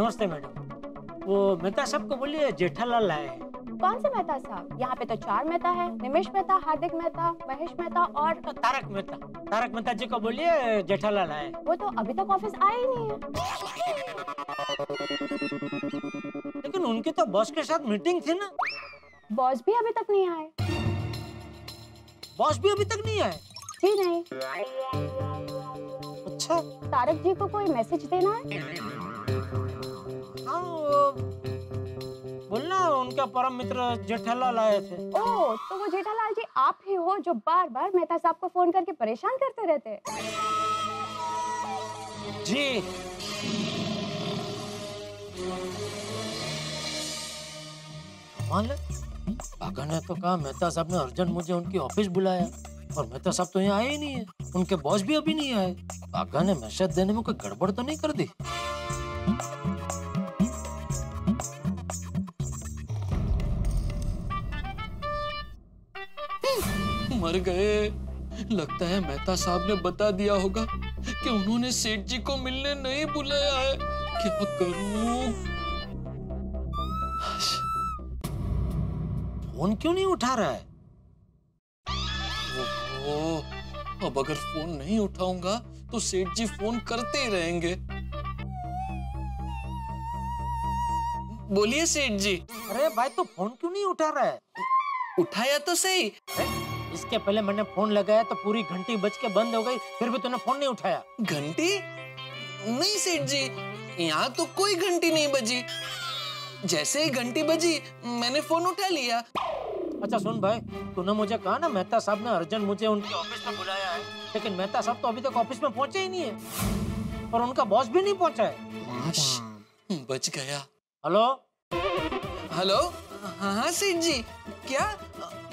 नमस्ते मैडम। वो मेहता साहब को बोलिए जेठालाल आए हैं। कौन से मेहता साहब? यहाँ पे तो 4 मेहता है, निमिष मेहता, हार्दिक मेहता, महेश मेहता और तारक मेहता। तारक मेहता जी को बोलिए जेठालाल आए। वो तो अभी तक ऑफिस आए ही नहीं है। लेकिन उनकी तो बॉस के साथ मीटिंग थी ना। बॉस भी अभी तक नहीं आए। बॉस भी अभी तक नहीं आए? जी नहीं। अच्छा, तारक जी को कोई मैसेज देना है? हाँ, बोलना उनका परम मित्र जेठालाल आए थे। ओह, तो वो जेठालाल जी आप ही हो जो बार बार मेहता साहब को फोन करके परेशान करते रहते हैं। जी। कमाल है, काका ने तो कहा मेहता साहब ने अर्जेंट मुझे उनकी ऑफिस बुलाया और मेहता साहब तो यहाँ आए ही नहीं है। उनके बॉस भी अभी नहीं आए। काका ने मैसेज देने में कोई गड़बड़ तो नहीं कर दी? मर गए। लगता है मेहता साहब ने बता दिया होगा कि उन्होंने सेठ जी को मिलने नहीं बुलाया है। क्या करूं? फोन क्यों नहीं उठा रहा है? ओहो, अब अगर फोन नहीं उठाऊंगा तो सेठ जी फोन करते ही रहेंगे। बोलिए सेठ जी। अरे भाई, तो फोन क्यों नहीं उठा रहा है? उठाया तो सही। इसके पहले मैंने फोन लगाया तो पूरी घंटी बज के बंद हो गई, फिर भी तूने फोन नहीं उठाया। घंटी? नहीं सेठ जी, यहाँ तो कोई घंटी नहीं बजी। जैसे ही घंटी बजी मैंने फोन उठा लिया। अच्छा सुन भाई, तूने मुझे कहा ना मेहता साहब ने अर्जेंट मुझे उनकी ऑफिस में बुलाया है, लेकिन मेहता साहब तो अभी तक ऑफिस में पहुंचे ही नहीं है और उनका बॉस भी नहीं पहुंचा है। बच गया। हेलो हेलो, हाँ सेठ जी, क्या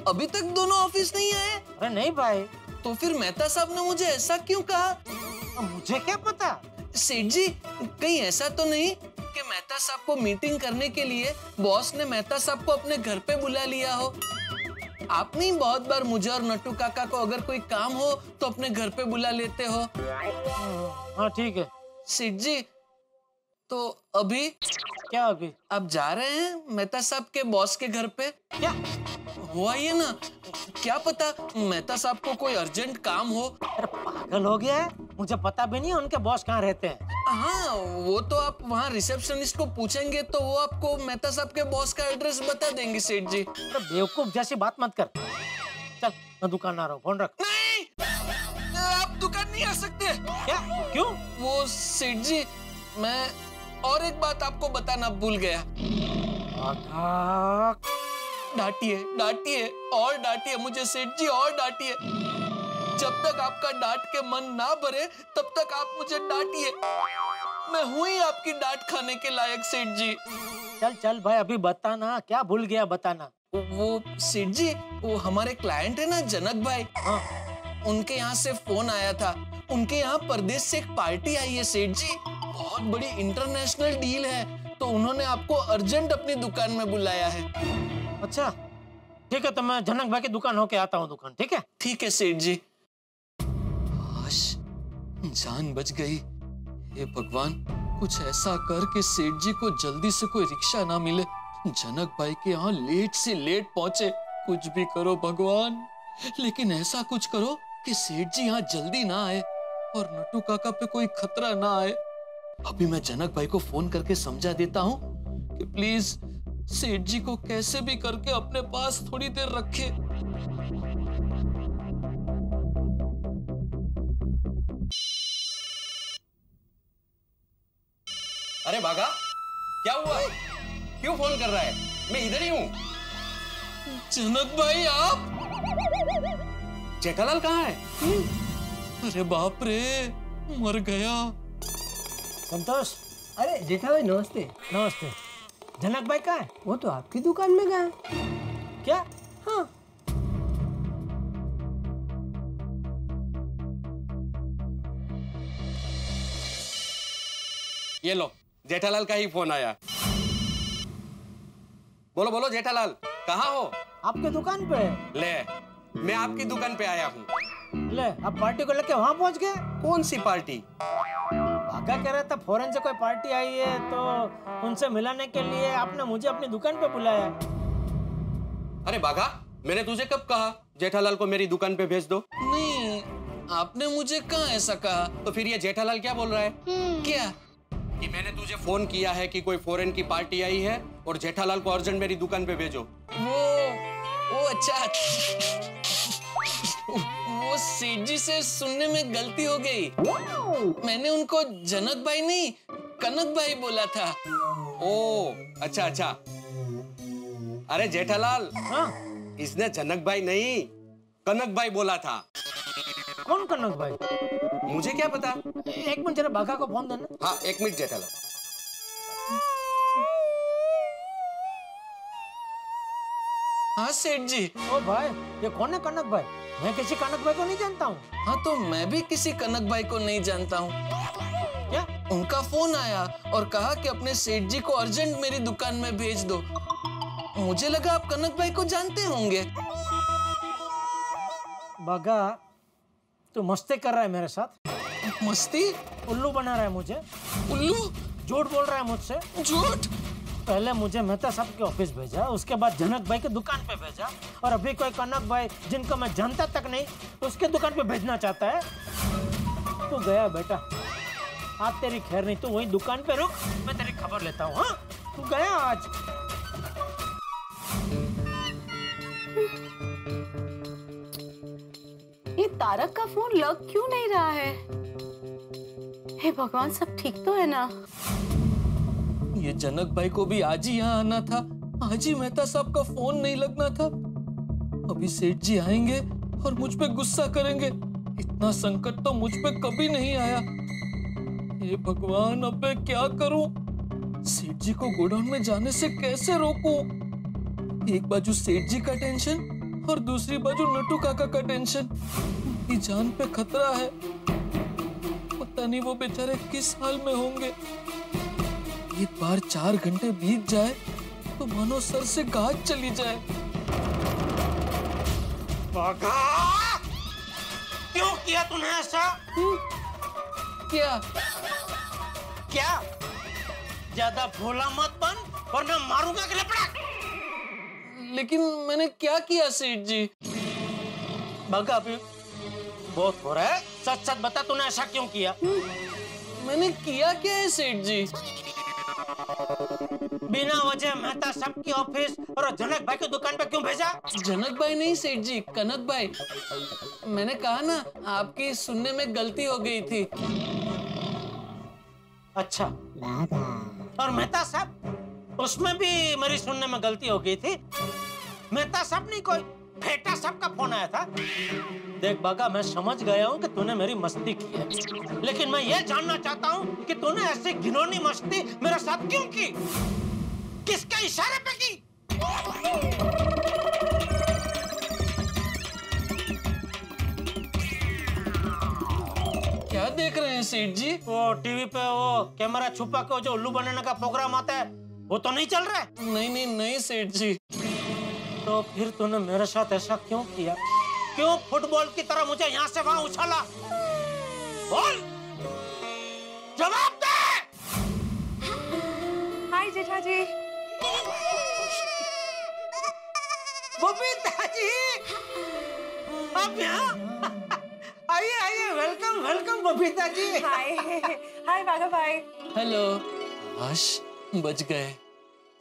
अभी तक दोनों ऑफिस नहीं आए? अरे नहीं भाई। तो फिर मेहता साहब ने मुझे ऐसा क्यों कहा? मुझे क्या पता। सेठ जी, कहीं ऐसा तो नहीं कि मेहता साहब को मीटिंग करने के लिए बॉस ने मेहता साहब को अपने घर पे बुला लिया हो? आपने बहुत बार मुझे और नट्टू काका को अगर कोई काम हो तो अपने घर पे बुला लेते हो। हाँ ठीक है। सेठ जी, तो अभी क्या अभी? आप जा रहे हैं मेहता साहब के बॉस के घर पे? क्या हुआ ये ना, क्या पता मेहता साहब को कोई अर्जेंट काम हो। अरे पागल हो गया है, मुझे पता भी नहीं उनके बॉस कहाँ रहते हैं। हाँ, वो तो आप वहाँ रिसेप्शनिस्ट को पूछेंगे तो वो आपको मेहता साहब के बॉस का एड्रेस बता देंगे सेठ जी। अरे बेवकूफ जैसी बात मत कर। चल मैं दुकान आ रहा हूँ, फोन रख। नहीं, आप दुकान नहीं आ सकते। क्या? क्यों? वो सेठ जी, मैं और एक बात आपको बताना भूल गया। डांटिए डांटिए और डांटिए मुझे सेठ जी, और डांटिए। जब तक आपका डांट के मन ना भरे तब तक आप मुझे डांटिए। मैं हूं ही आपकी डांट खाने के लायक सेठ जी। चल चल भाई, अभी बताना, क्या भूल गया बताना। वो सेठ जी, वो हमारे क्लाइंट है ना जनक भाई, हाँ। उनके यहाँ से फोन आया था। उनके यहाँ परदेश से एक पार्टी आई है सेठ जी, बहुत बड़ी इंटरनेशनल डील है, तो उन्होंने आपको अर्जेंट अपनी दुकान में बुलाया है। अच्छा ठीक है, तो मैं जनक भाई की दुकान होके आता हूँ दुकान। ठीक है? ठीक है सेठ जी। काश जान बच गई। हे भगवान, कुछ ऐसा कर कि सेठ जी को जल्दी से कोई रिक्शा ना मिले, जनक भाई के यहाँ लेट से लेट पहुंचे। कुछ भी करो भगवान, लेकिन ऐसा कुछ करो कि सेठ जी यहाँ जल्दी ना आए और नट्टू काका पे कोई खतरा ना आए। अभी मैं जनक भाई को फोन करके समझा देता हूँ कि प्लीज सेठ जी को कैसे भी करके अपने पास थोड़ी देर रखे। अरे बागा, क्या हुआ? क्यों फोन कर रहा है? मैं इधर ही हूँ। जनक भाई आप? जेठालाल कहाँ है? अरे बाप रे, मर गया। संतोष। अरे जेठा भाई नमस्ते। नमस्ते। जनक भाई कहाँ है? वो तो आपकी दुकान में गए। क्या? हाँ। ये लो, जेठालाल का ही फोन आया। बोलो बोलो जेठालाल, कहाँ हो? आपके दुकान पे। ले, मैं आपकी दुकान पे आया हूँ। ले, अब पार्टी को लेके वहाँ पहुँच गए। कौन सी पार्टी? भागा कह रहा था फॉरेन से कोई पार्टी आई है तो उनसे मिलाने के लिए आपने मुझे अपनी दुकान पे बुलाया। अरे बागा, मैंने तुझे कब कहा जेठालाल को मेरी दुकान पे भेज दो? नहीं, आपने मुझे कहाँ ऐसा कहा? तो फिर ये जेठालाल क्या बोल रहा है? क्या? कि मैंने तुझे फोन किया है कि कोई फॉरेन की पार्टी आई है और जेठालाल को अर्जेंट मेरी दुकान पे भेजो। वो अच्छा, वो सेठ जी से सुनने में गलती हो गई। मैंने उनको जनक भाई नहीं, कनक भाई बोला था। ओ अच्छा अच्छा। अरे जेठालाल, हाँ? इसने जनक भाई नहीं कनक भाई बोला था। कौन कनक भाई? मुझे क्या पता। एक मिनट जरा भागा को फोन देना। हाँ एक मिनट जेठालाल। हाँ सेठ जी। ओ भाई, ये कौन है कनक भाई? मैं किसी कनक भाई को नहीं जानता हूँ। हाँ तो मैं भी किसी कनक भाई को नहीं जानता हूँ। क्या? उनका फोन आया और कहा कि अपने सेठ जी को अर्जेंट मेरी दुकान में भेज दो। मुझे लगा आप कनक भाई को जानते होंगे। भागा, तू मस्ती कर रहा है मेरे साथ? मस्ती? उल्लू बना रहा है मुझे। उल्लू? झूठ बोल रहा है मुझसे। झूठ? पहले मुझे मेहता साहब के ऑफिस भेजा, उसके बाद जनक भाई की दुकान पे भेजा, और अभी कोई कनक भाई जिनको मैं जानता तक नहीं उसके दुकान पे भेजना चाहता है। तू गया बेटा, आज तेरी खैर नहीं। तू वही दुकान पे रुक, मैं तेरी खबर लेता हूँ। हाँ, तू गया आज। ये तारक का फोन लग क्यों नहीं रहा है? हे भगवान, सब ठीक तो है ना? ये जनक भाई को भी आज ही यहाँ आना था, आज ही मेहता साहब का फोन नहीं लगना था। अभी सेठ जी आएंगे और मुझ पे गुस्सा करेंगे। इतना संकट तो मुझ पे कभी नहीं आया। ये भगवान, अब मैं क्या करूं? सेठ जी को गोडाउन में जाने से कैसे रोकूं? एक बाजू सेठ जी का टेंशन और दूसरी बाजू नटू काका का टेंशन। उनकी जान पे खतरा है। पता नहीं वो बेचारे किस हाल में होंगे। एक बार 4 घंटे बीत जाए तो मानो सर से गाज चली जाए। भागा! क्यों किया तूने ऐसा? क्या? क्या? ज्यादा भोला मत बन वरना मारूंगा कि लपड़ा। लेकिन मैंने क्या किया सेठ जी? भागा, अभी बहुत हो रहा है। सच सच बता, तूने ऐसा क्यों किया? मैंने किया क्या है सेठ जी? बिना वजह मेहता साहब की ऑफिस और जनक भाई की दुकान पे क्यों भेजा? जनक भाई नहीं सेठ जी, कनक भाई। मैंने कहा ना, आपकी सुनने में गलती हो गई थी। अच्छा, और मेहता साहब? उसमें भी मेरी सुनने में गलती हो गई थी। मेहता साहब नहीं, कोई फेटा साहब का फोन आया था। देख बागा, मैं समझ गया हूँ कि तूने मेरी मस्ती की है, लेकिन मैं ये जानना चाहता हूँ कि तूने ऐसी घिनौनी मस्ती मेरे साथ क्यों की? किसके इशारे पे की? क्या देख रहे हैं सेठ जी? वो टीवी पे वो कैमरा छुपा के जो उल्लू बनने का प्रोग्राम आता है, वो तो नहीं चल रहा है? नहीं नहीं नहीं सेठ जी। तो फिर तूने मेरे साथ ऐसा क्यों किया? क्यों फुटबॉल की तरह मुझे यहाँ से वहाँ उछाला? बोल, जवाब दे। हाय जेठा जी। बबीता जी, आप यहाँ? आइए आइए, वेलकम वेलकम बबीता जी। हाय हाय बागा भाई। हेलो। आश, बच गए।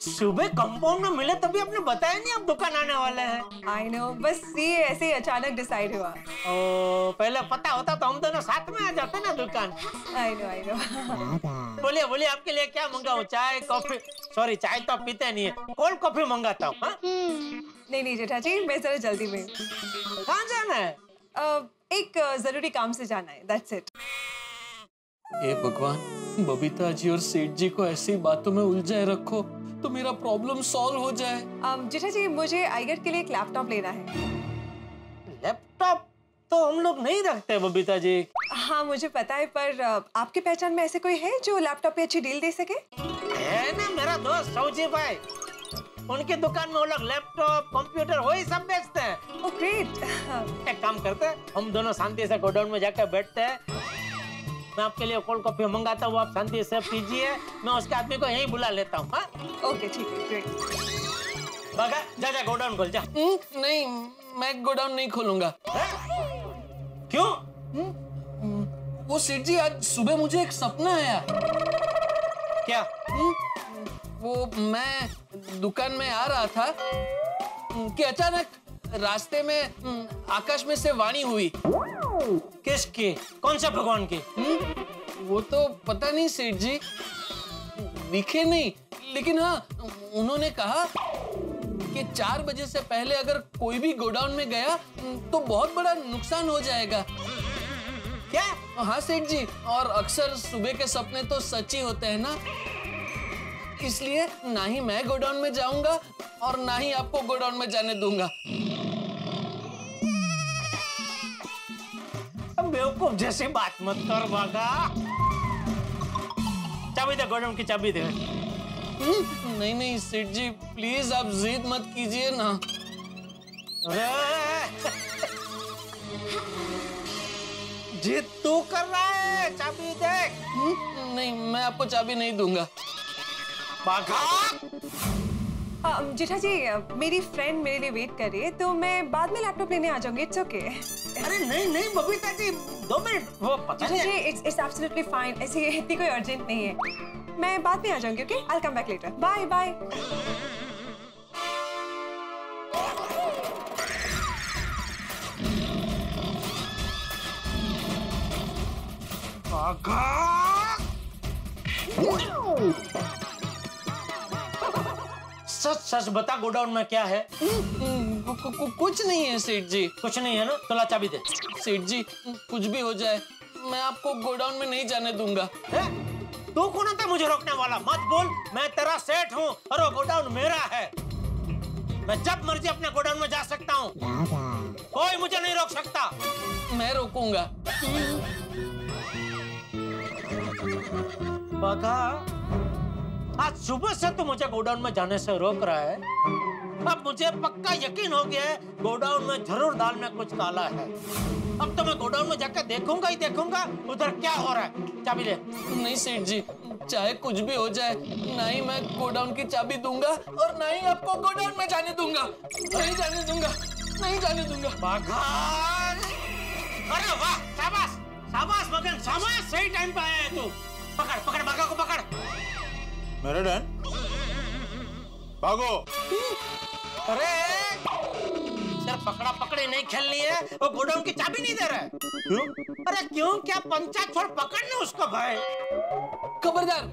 सुबह कंपाउंड में मिले तभी आपने बताया नहीं आप दुकान आने वाले हैं। आई नो, बस ये ऐसे ही अचानक डिसाइड हुआ। ओ, पहले पता होता तो हम दोनों साथ में आ जाते ना दुकान। I know. बोलिए बोलिए, आपके लिए क्या मंगाऊं? चाय कॉफी? सॉरी, चाय तो आप पीते नहीं है, कोल्ड कॉफी मंगाता हूँ। नहीं नहीं जेठा जी, मैं जरा जल्दी में। कहाँ जाना है? एक जरूरी काम से जाना है, दैट्स इट। हे भगवान, बबीता जी और सेठ जी को ऐसी बातों में उलझाए रखो तो मेरा प्रॉब्लम सॉल्व हो जाए। जेठा जी, मुझे आईगेट के लिए एक लैपटॉप लेना है। लैपटॉप तो हम लोग नहीं रखते बबीता जी। हाँ मुझे पता है, पर आपके पहचान में ऐसे कोई है जो लैपटॉप पे अच्छी डील दे सके? है ना मेरा दोस्त सौजी भाई, उनकी दुकान में वो लोग लैपटॉप कंप्यूटर वही सब बेचते हैं। Oh great. एक काम करते हैं, हम दोनों शांति से गोडाउन में जाकर बैठते हैं। मैं आपके लिए कोल्ड कॉफी मंगाता हूँ, आप शांति से पीजिए, मैं उसके आदमी को यहीं बुला लेता हूँ। ओके ठीक है, ग्रेट। बागा जा जा गोडाउन खोल जा। नहीं, मैं गोडाउन नहीं खोलूंगा। क्यों? वो सेठ जी, आज सुबह मुझे एक सपना आया। क्या? वो मैं दुकान में आ रहा था कि अचानक रास्ते में आकाश में से वाणी हुई। किसकी? कौन सा भगवान की? वो तो पता नहीं सेठ जी, दिखे नहीं, लेकिन हाँ उन्होंने कहा कि 4 बजे से पहले अगर कोई भी गोडाउन में गया तो बहुत बड़ा नुकसान हो जाएगा। क्या? हाँ सेठ जी, और अक्सर सुबह के सपने तो सच ही होते हैं ना, इसलिए ना ही मैं गोडाउन में जाऊंगा और ना ही आपको गोडाउन में जाने दूंगा। बेवकूफ जैसी बात मत कर बागा। चाबी दे, गोडाउन की चाबी दे। नहीं नहीं सेठ जी, प्लीज आप जिद मत कीजिए ना। जिद तू कर रहा है, चाबी दे। नहीं, मैं आपको चाबी नहीं दूंगा। बागा। जेठा जी, मेरी फ्रेंड मेरे लिए वेट कर रही है, तो मैं बाद में लैपटॉप लेने आ जाऊंगी। It's okay. अरे नहीं नहीं बबीता जी, 2 मिनट, वो पता जेठा जी, नहीं। It's absolutely fine. ऐसे इतनी कोई अर्जेंट नहीं है, मैं बाद में आ जाऊंगी। Okay, I will come back later. Bye bye. सच सच बता, गोडाउन में क्या है? कुछ नहीं है सेठ जी। कुछ नहीं है ना, तो ला चाबी दे। सेठ जी, कुछ भी हो जाए मैं आपको गोडाउन में नहीं जाने दूंगा। तू कौन होता है मुझे रोकने वाला? मत बोल, मैं तेरा सेठ हूँ और वो गोडाउन मेरा है। मैं जब मर्जी अपने गोडाउन में जा सकता हूँ, कोई मुझे नहीं रोक सकता। मैं रोकूंगा। बागा, आज सुबह से तू मुझे गोडाउन में जाने से रोक रहा है। अब मुझे पक्का यकीन हो गया है, गोडाउन में जरूर दाल में कुछ काला है। अब तो मैं गोडाउन में जाकर देखूंगा ही देखूंगा उधर क्या हो रहा है। चाबी ले। नहीं सेठ जी, चाहे कुछ भी हो जाए, ना ही मैं गोडाउन की चाबी दूंगा और ना ही आपको गोडाउन में जाने दूंगा। नहीं जाने दूंगा, नहीं जाने दूंगा। बागा, अरे वाह, शाबाश शाबाश मगन, शाबाश, सही टाइम पे आया है तू। पकड़ पकड़ बागा को पकड़। मेरे डैन भागो। अरे सिर्फ पकड़ा पकड़ी नहीं खेलनी है, वो गोडाउन की चाबी नहीं दे रहा है। क्यों? अरे क्यों क्या? पंचायत छोड़, पकड़ने उसको भाई। खबरदार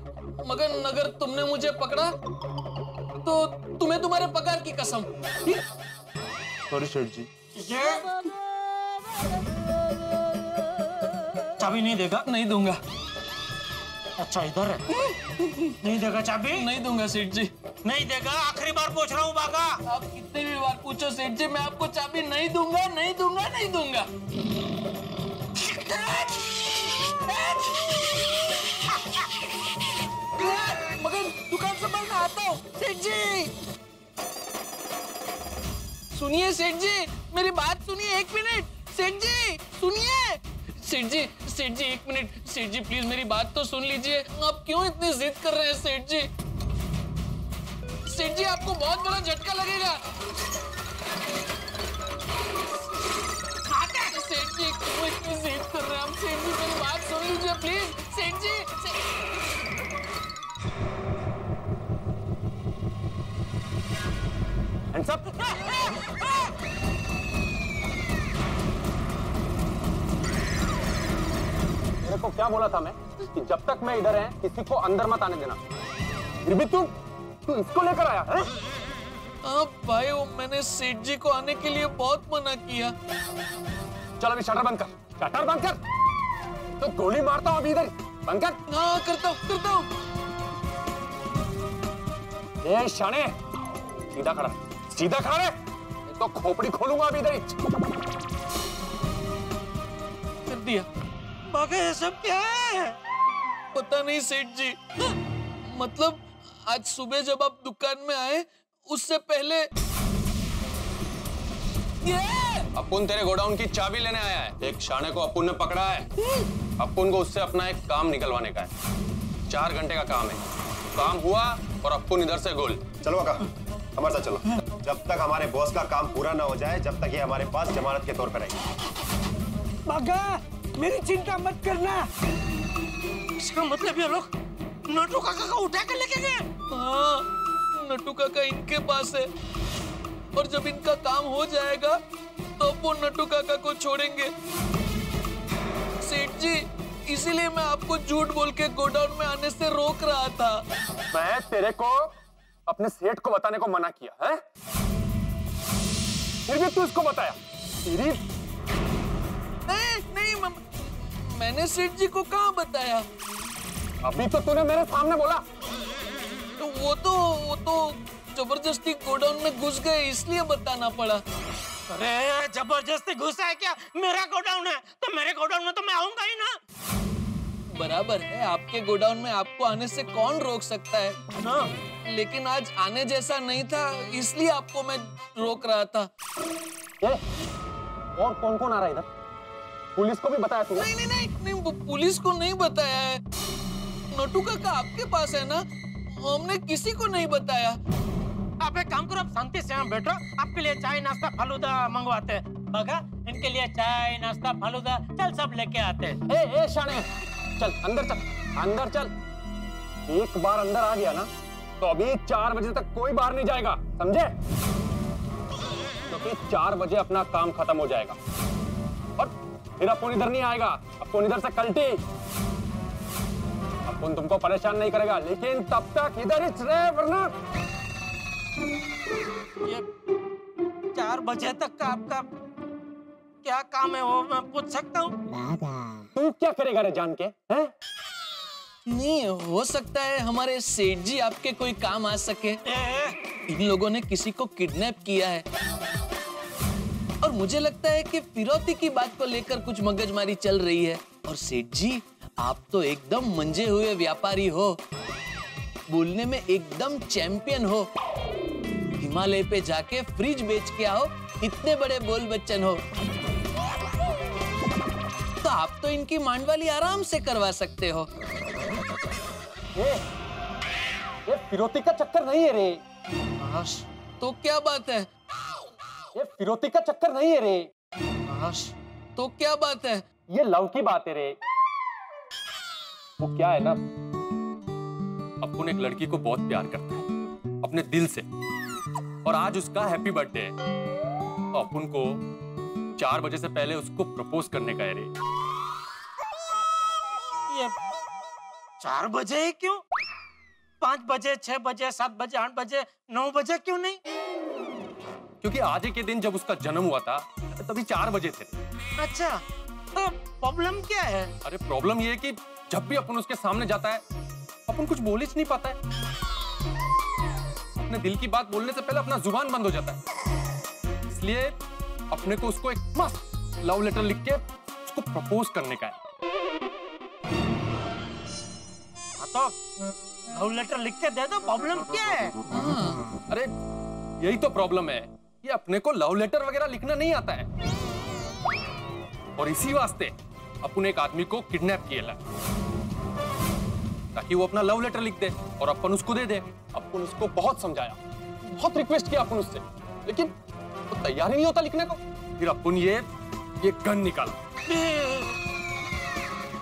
मगन, अगर तुमने मुझे पकड़ा तो तुम्हें तुम्हारे पगार की कसम। सॉरी सेठ जी। ये चाबी नहीं देगा? नहीं दूंगा। अच्छा इधर है। नहीं देगा चाबी? नहीं दूंगा सेठ जी। नहीं देगा? आखिरी बार पूछ रहा हूँ बागा। आप कितने भी बार पूछो सेठ जी, मैं आपको चाबी नहीं दूंगा, नहीं दूंगा, नहीं दूंगा। मगर दुकान संभालना आता हूँ सेठ जी। सुनिए सेठ जी, मेरी बात सुनिए, 1 मिनट। सेठ जी सुनिए। सेठ जी, सेठ जी 1 मिनट। सेठ जी प्लीज मेरी बात तो सुन लीजिए। आप क्यों इतनी जिद कर रहे हैं सेठ जी? सेठ जी आपको बहुत बड़ा झटका लगेगा। सेठ जी क्यों इतनी जिद कर रहे हैं आप? सेठ जी मेरी बात सुन लीजिए प्लीज। सेठ जी मेरे को क्या बोला था मैं कि जब तक मैं इधर है किसी को अंदर मत आने देना। फिर भी तू इसको लेकर आया है? हाँ भाई, वो मैंने सेठ जी को आने के लिए बहुत मना किया। चल अभी शटर बंद कर, शटर बंद कर। तो गोली मारता हूँ अभी, इधर बंद कर। हाँ करता हूँ, करता हूँ। ए शाने, सीधा खड़ा, सीधा खड़ा रहे, नहीं तो खोपड़ी खोलूंगा अभी इधर ही। कर दिया। बागा ये सब क्या है? पता नहीं सेठ जी, मतलब आज सुबह जब आप दुकान में आए उससे पहले अपुन तेरे गोडाउन की चाबी लेने आया है। एक शाणे को अपुन ने पकड़ा है। अपुन को उससे अपना एक काम निकलवाने का है। 4 घंटे का काम है। काम हुआ और अपुन इधर से गोल। चलो काका, हमारे साथ चलो। जब तक हमारे बॉस का काम पूरा ना हो जाए, जब तक ये हमारे पास जमानत के तौर पर रहेगी। बागा, मेरी चिंता मत करना। इसका मतलब ये लोग नटू काका को उठा के लेके गए। हाँ, नट्टू काका इनके पास है और जब इनका काम हो जाएगा तो वो नट्टू काका को छोड़ेंगे। सेठ जी, इसीलिए मैं आपको झूठ बोल के गोडाउन में आने से रोक रहा था। मैं तेरे को अपने सेठ को बताने को मना किया है, फिर भी तू इसको बताया। तेरी नहीं, मैंने सेठ जी को कहाँ बताया? अभी तो तूने मेरे सामने बोला। तो वो तो जबरदस्ती गोडाउन में घुस गए इसलिए बताना पड़ा। अरे जबरदस्ती घुसा है क्या? मेरा गोडाउन है तो मेरे गोडाउन में तो मैं आऊंगा ही ना। बराबर है, आपके गोडाउन में आपको आने से कौन रोक सकता है? हाँ। लेकिन आज आने जैसा नहीं था इसलिए आपको मैं रोक रहा था। और कौन कौन आ रहा है इधर? पुलिस को भी बताया तूने? नहीं, पुलिस को नहीं बताया है। नट्टू काका आपके पास है ना, हमने किसी को नहीं बताया। आप एक काम करो, आप शांति से यहाँ बैठो, आपके लिए चाय नाश्ता फालूदा मंगवाते हैं। बगा, इनके लिए चाय नाश्ता फालूदा चल सब लेके आते हैं। ए शाणे, चल अंदर चल, अंदर चल। एक बार अंदर आ गया ना तो अभी 4 बजे तक कोई बाहर नहीं जाएगा, समझे? क्योंकि 4 बजे अपना काम खत्म हो जाएगा और फिर अपुन इधर नहीं आएगा। अपुन इधर से कल्टी। अपुन तुमको परेशान नहीं करेगा, लेकिन तब तक इधर ही रहे, वरना ये 4 बजे तक का आपका क्या काम है वो मैं पूछ सकता हूँ? तू क्या करेगा रे जान के? हैं? नहीं हो सकता है हमारे सेठ जी आपके कोई काम आ सके। इन लोगों ने किसी को किडनैप किया है और मुझे लगता है कि फिरौती की बात को लेकर कुछ मगजमारी चल रही है। और सेठ जी, आप तो एकदम मंजे हुए व्यापारी हो, बोलने में एकदम चैंपियन हो। हिमालय पे जाके फ्रिज बेच के आओ, इतने बड़े बोल बच्चन हो, तो आप तो इनकी मांडवाली आराम से करवा सकते हो। ये फिरौती का चक्कर नहीं है रे। तो क्या बात है? ये फिरौती का चक्कर नहीं है रे। तो क्या बात है? ये लव की बात है रे। वो क्या है ना, अपुन एक लड़की को बहुत प्यार करता है अपने दिल से, और आज उसका हैप्पी बर्थडे है। तो अपुन को 4 बजे से पहले उसको प्रपोज करने का है रे। ये 4 बजे ही क्यों? 5 बजे, 6 बजे, 7 बजे, 8 बजे, 9 बजे क्यों नहीं? क्योंकि आज के दिन जब उसका जन्म हुआ था तभी 4 बजे थे। अच्छा, तो प्रॉब्लम क्या है? अरे प्रॉब्लम ये है कि जब भी अपन उसके सामने जाता है, अपन कुछ बोल ही नहीं पाता है। अपने दिल की बात बोलने से पहले अपना जुबान बंद हो जाता है। इसलिए अपने को उसको एक मस्त लव लेटर लिख के उसको प्रपोज करने का है। तो लव लेटर लिख के दे दो, प्रॉब्लम क्या है? अरे यही तो प्रॉब्लम है, ये अपने को लव लेटर वगैरह लिखना नहीं आता है, और इसी वास्ते अपन एक आदमी को किडनैप किया ताकि वो अपना लव लेटर लिख दे और अपन उसको दे दे। अपन उसको बहुत समझाया, बहुत रिक्वेस्ट किया अपन उससे, लेकिन वो तैयार ही नहीं होता लिखने को। फिर अपन ये गन निकाला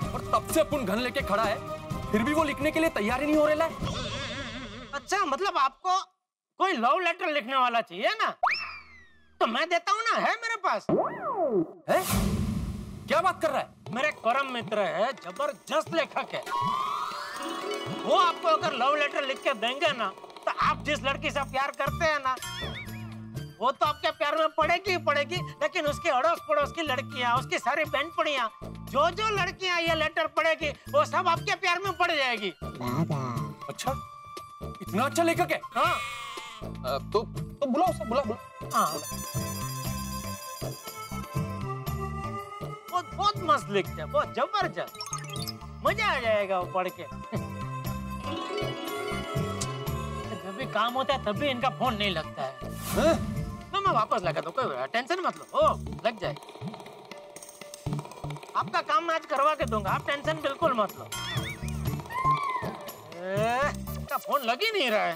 और तब से अपन गन लेके खड़ा है, फिर भी वो लिखने के लिए तैयार ही नहीं हो रहा है। अच्छा, मतलब आपको कोई लव लेटर लिखने वाला चाहिए ना? तो मैं देता हूँ ना, है मेरे पास। है? क्या बात कर रहा है? मेरे परम मित्र है, जबरदस्त लेखक है। वो आपको अगर लव लेटर लिख के देंगे ना, तो आप जिस लड़की से प्यार करते हैं ना, वो तो आपके प्यार में पड़ेगी ही पड़ेगी, लेकिन उसके अड़ोस पड़ोस की लड़कियां, उसकी सारी बहनपड़ियां, जो लड़कियां ये लेटर पढ़ेगी, वो सब आपके प्यार में पड़ जाएगी। अच्छा, इतना अच्छा लेखक है? हाँ। तो बुलाओ उसे, बुला। हाँ। बहुत मस्त लिखते हैं, बहुत जबरदस्त, मजा आ जाएगा वो पढ़ के। भी काम होता है तब भी इनका फोन नहीं लगता है। मैं वापस लगा दो, कोई टेंशन मत लो। ओ, लग जाए। आपका काम मैं आज करवा के दूंगा, आप टेंशन बिल्कुल मत लो। इसका फोन लग ही नहीं रहा है।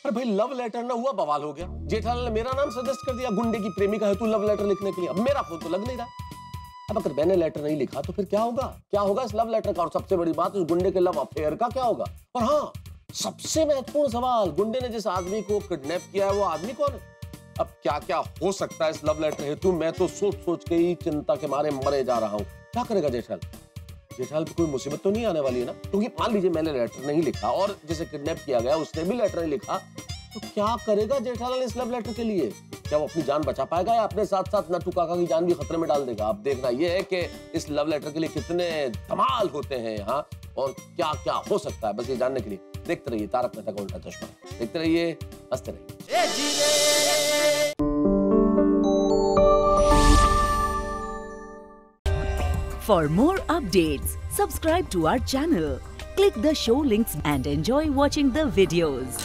अरे भाई लव लेटर ना हुआ, बवाल हो गया। जेठालाल ने मेरा नाम सजेस्ट कर दिया, गुंडे की प्रेमिका है तू लव लेटर लिखने के लिए। अब मेरा फोन तो लग नहीं रहा। अब अगर मैंने लेटर नहीं लिखा तो फिर क्या होगा? क्या होगा इस लव लेटर का? और सबसे बड़ी बात, उस गुंडे के लव अफेयर का क्या होगा? और हाँ, सबसे महत्वपूर्ण सवाल, गुंडे ने जिस आदमी को किडनैप किया है वो आदमी कौन है? अब क्या क्या हो सकता है इस लव लेटर हेतु? मैं तो सोच सोच के ही चिंता के मारे मरे जा रहा हूँ। क्या करेगा जेठालाल? जेठालाल पे कोई मुसीबत तो नहीं आने वाली है ना? क्योंकि मान लीजिए मैंने लेटर नहीं लिखा और जिसे किडनैप किया गया उसने भी लेटर नहीं लिखा, तो क्या करेगा जेठालाल इस लव लेटर के लिए? क्या वो अपनी जान बचा पाएगा या अपने साथ साथ नट्टू काका की जान भी खतरे में डाल देगा? अब देखना ये है कि इस लव लेटर के लिए कितने धमाल होते हैं यहाँ और क्या क्या हो सकता है। बस ये जानने के लिए देखते रहिए तारक मेहता का उल्टा चश्मा। देखते रहिए, हंसते रहिए। For more updates, subscribe to our channel, click the show links and enjoy watching the videos.